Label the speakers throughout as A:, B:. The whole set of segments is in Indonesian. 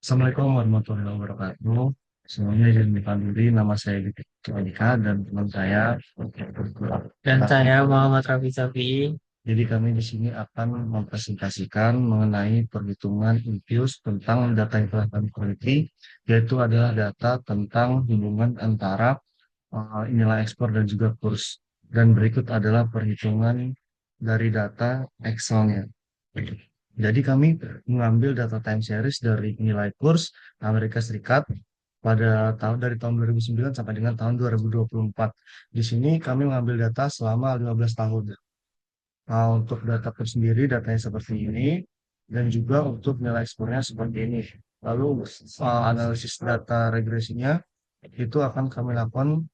A: Assalamualaikum warahmatullahi wabarakatuh. Semuanya izin diri, nama saya Diki Andika dan teman saya.
B: Dan saya Muhammad Rafi Safi.
A: Jadi kami di sini akan mempresentasikan mengenai perhitungan infus tentang data yang telah kami teliti, yaitu adalah data tentang hubungan antara nilai ekspor dan juga kurs. Dan berikut adalah perhitungan dari data Excel-nya. Jadi kami mengambil data time series dari nilai kurs Amerika Serikat pada dari tahun 2009 sampai dengan tahun 2024. Di sini kami mengambil data selama 15 tahun. Nah, untuk data kurs sendiri datanya seperti ini dan juga untuk nilai ekspornya seperti ini. Lalu analisis data regresinya itu akan kami lakukan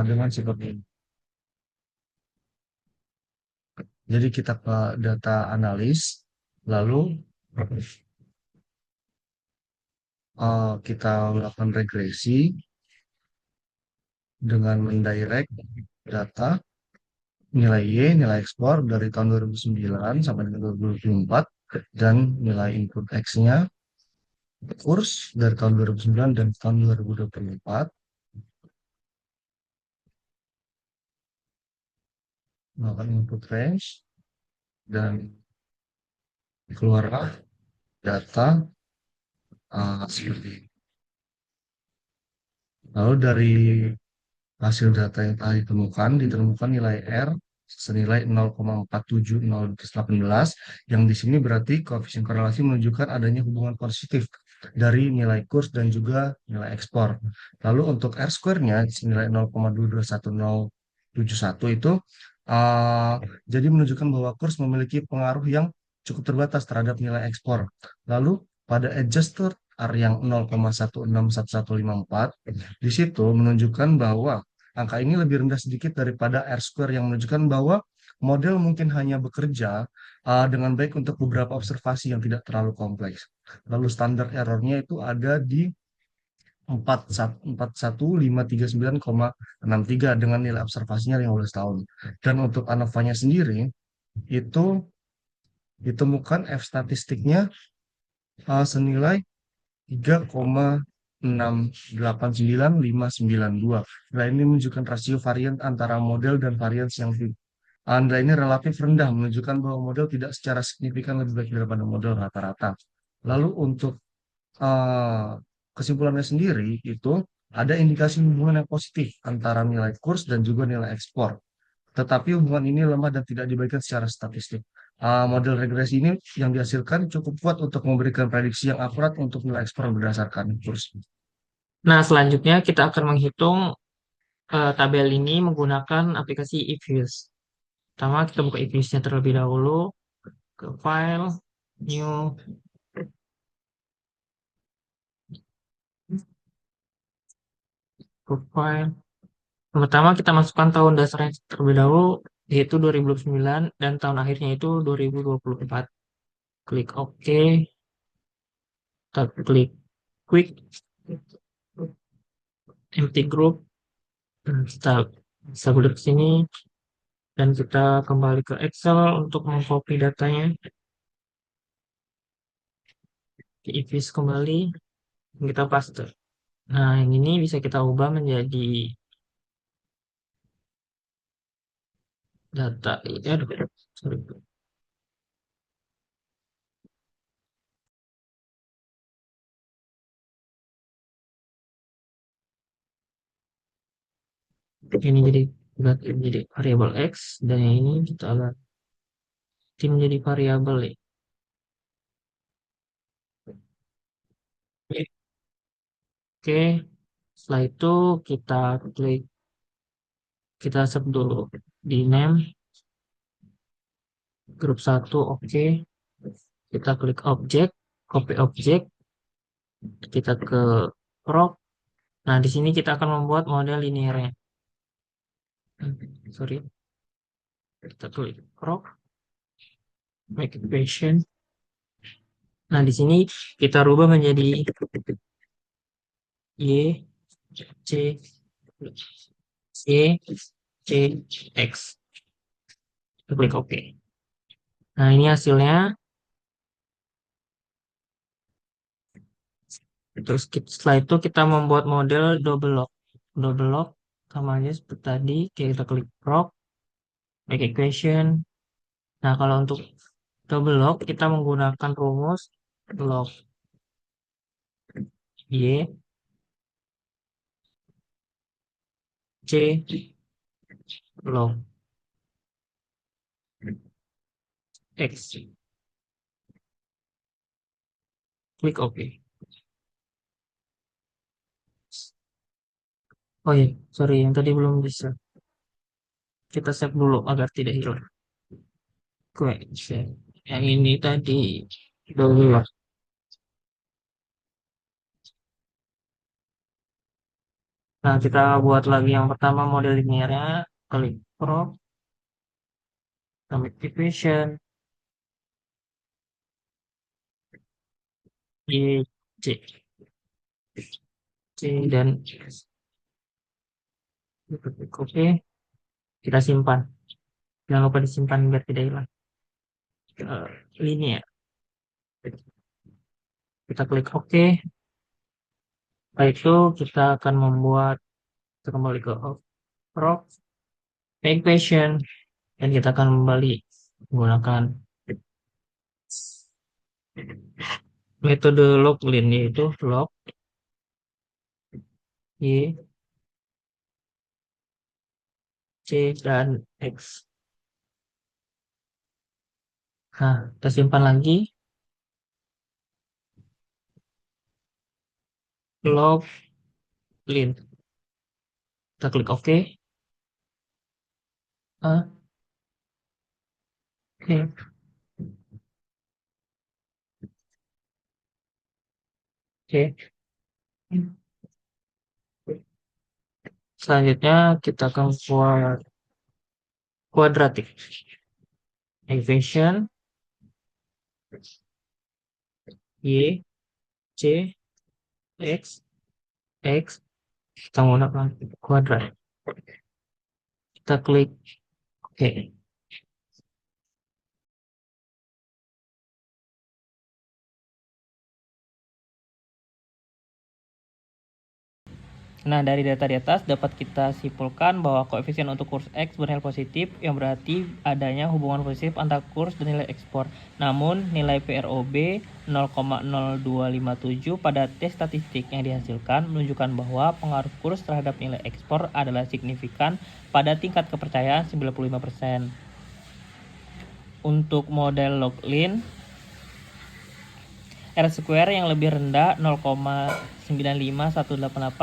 A: dengan seperti ini. Jadi kita ke data analis, lalu kita melakukan regresi dengan mendirect data nilai Y, nilai ekspor dari tahun 2009 sampai dengan 2024, dan nilai input X-nya, kurs dari tahun 2009 dan tahun 2024, melakukan input range, dan keluarlah data seperti ini. Lalu dari hasil data yang telah ditemukan nilai R senilai 0,47018, yang di sini berarti koefisien korelasi menunjukkan adanya hubungan positif dari nilai kurs dan juga nilai ekspor. Lalu untuk R square-nya senilai 0,221071 itu uh, jadi menunjukkan bahwa kurs memiliki pengaruh yang cukup terbatas terhadap nilai ekspor. Lalu pada adjusted R yang 0,161154 di situ menunjukkan bahwa angka ini lebih rendah sedikit daripada R square yang menunjukkan bahwa model mungkin hanya bekerja dengan baik untuk beberapa observasi yang tidak terlalu kompleks. Lalu standar errornya itu ada di 41539,63 dengan nilai observasinya 15 tahun. Dan untuk ANOVA-nya sendiri itu ditemukan F statistiknya senilai 3,689592. Nah, ini menunjukkan rasio varian antara model dan varian yang Anda ini relatif rendah, menunjukkan bahwa model tidak secara signifikan lebih baik daripada model rata-rata. Lalu untuk eh, kesimpulannya sendiri itu ada indikasi hubungan yang positif antara nilai kurs dan juga nilai ekspor. Tetapi hubungan ini lemah dan tidak dibagikan secara statistik. Model regresi ini yang dihasilkan cukup kuat untuk memberikan prediksi yang akurat untuk nilai ekspor berdasarkan kurs.
B: Nah, selanjutnya kita akan menghitung tabel ini menggunakan aplikasi eViews. Pertama, kita buka eViews-nya terlebih dahulu, ke File, New, ke File. Yang pertama, kita masukkan tahun dasarnya terlebih dahulu, yaitu 2009, dan tahun akhirnya itu 2024. Klik OK, kita klik Quick, Empty Group, dan kita bisa klik ke sini, dan kita kembali ke Excel untuk mengcopy datanya. Ke eViews kembali, kita paste. Nah, yang ini bisa kita ubah menjadi data. Ya, aduh, sorry. Ini jadi variabel X, dan yang ini kita ganti menjadi variabel Y. Oke, setelah itu kita klik, kita set dulu di name grup 1. Oke, kita klik objek, copy objek, kita ke crop. Nah, di sini kita akan membuat model linearnya. Sorry, kita klik crop, make equation. Nah, di sini kita rubah menjadi Y, C, Y, C, X. Kita klik OK. Nah, ini hasilnya. Terus setelah itu kita membuat model double lock. Double lock sama aja seperti tadi, kita klik proc, make equation. Nah, kalau untuk double lock kita menggunakan rumus log y c log x. Klik OK. Oh iya, sorry yang tadi belum bisa. Kita save dulu agar tidak hilang. Question. Yang ini tadi double lock. Nah, kita buat lagi yang pertama model linearnya. Klik proc, make equation y c C dan X. Oke, kita simpan. Jangan lupa disimpan biar tidak hilang. Linear. Kita klik OK. Setelah itu kita akan membuat, kita kembali ke proc, equation, dan kita akan kembali menggunakan metode log lin, yaitu log y, c, dan x. Nah, kita simpan lagi log lin. Kita klik OK. Oke. Oke. Selanjutnya kita akan buat kuadratik. Equation y, c, x, x. Kita menggunakan kuadrat. Kita klik OK. Nah, dari data di atas dapat kita simpulkan bahwa koefisien untuk kurs X bernilai positif, yang berarti adanya hubungan positif antara kurs dan nilai ekspor. Namun, nilai PROB 0,0257 pada tes statistik yang dihasilkan menunjukkan bahwa pengaruh kurs terhadap nilai ekspor adalah signifikan pada tingkat kepercayaan 95%. Untuk model log-lin, R-square yang lebih rendah 0,95188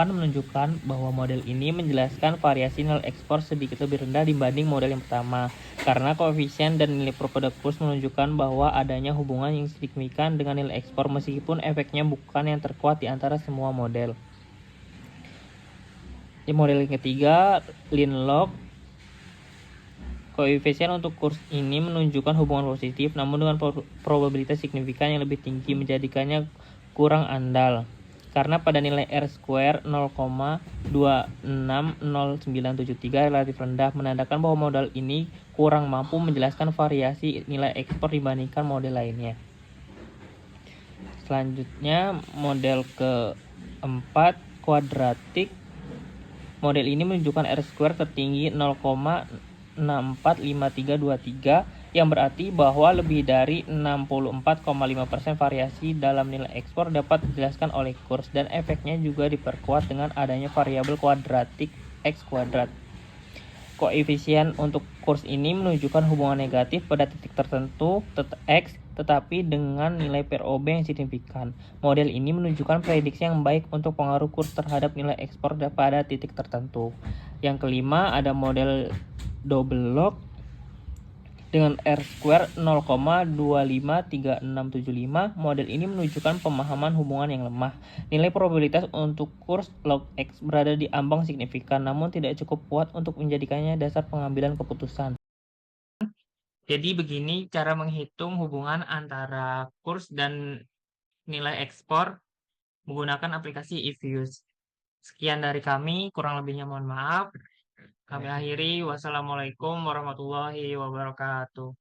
B: menunjukkan bahwa model ini menjelaskan variasi nilai ekspor sedikit lebih rendah dibanding model yang pertama, karena koefisien dan nilai produk kurs menunjukkan bahwa adanya hubungan yang signifikan dengan nilai ekspor meskipun efeknya bukan yang terkuat di antara semua model. Di model yang ketiga, Linlog, koefisien untuk kurs ini menunjukkan hubungan positif, namun dengan probabilitas signifikan yang lebih tinggi menjadikannya kurang andal. Karena pada nilai R-square 0,260973 relatif rendah, menandakan bahwa model ini kurang mampu menjelaskan variasi nilai ekspor dibandingkan model lainnya. Selanjutnya, model keempat, kuadratik. Model ini menunjukkan R-square tertinggi 0,645323, yang berarti bahwa lebih dari 64,5% variasi dalam nilai ekspor dapat dijelaskan oleh kurs, dan efeknya juga diperkuat dengan adanya variabel kuadratik X kuadrat. Koefisien untuk kurs ini menunjukkan hubungan negatif pada titik tertentu X, tetapi dengan nilai PROB yang signifikan. Model ini menunjukkan prediksi yang baik untuk pengaruh kurs terhadap nilai ekspor pada titik tertentu. Yang kelima, ada model double log dengan R-square 0,253675. Model ini menunjukkan pemahaman hubungan yang lemah. Nilai probabilitas untuk kurs log X berada di ambang signifikan, namun tidak cukup kuat untuk menjadikannya dasar pengambilan keputusan. Jadi begini cara menghitung hubungan antara kurs dan nilai ekspor menggunakan aplikasi eViews. Sekian dari kami, kurang lebihnya mohon maaf. Kami akhiri. Wassalamualaikum warahmatullahi wabarakatuh.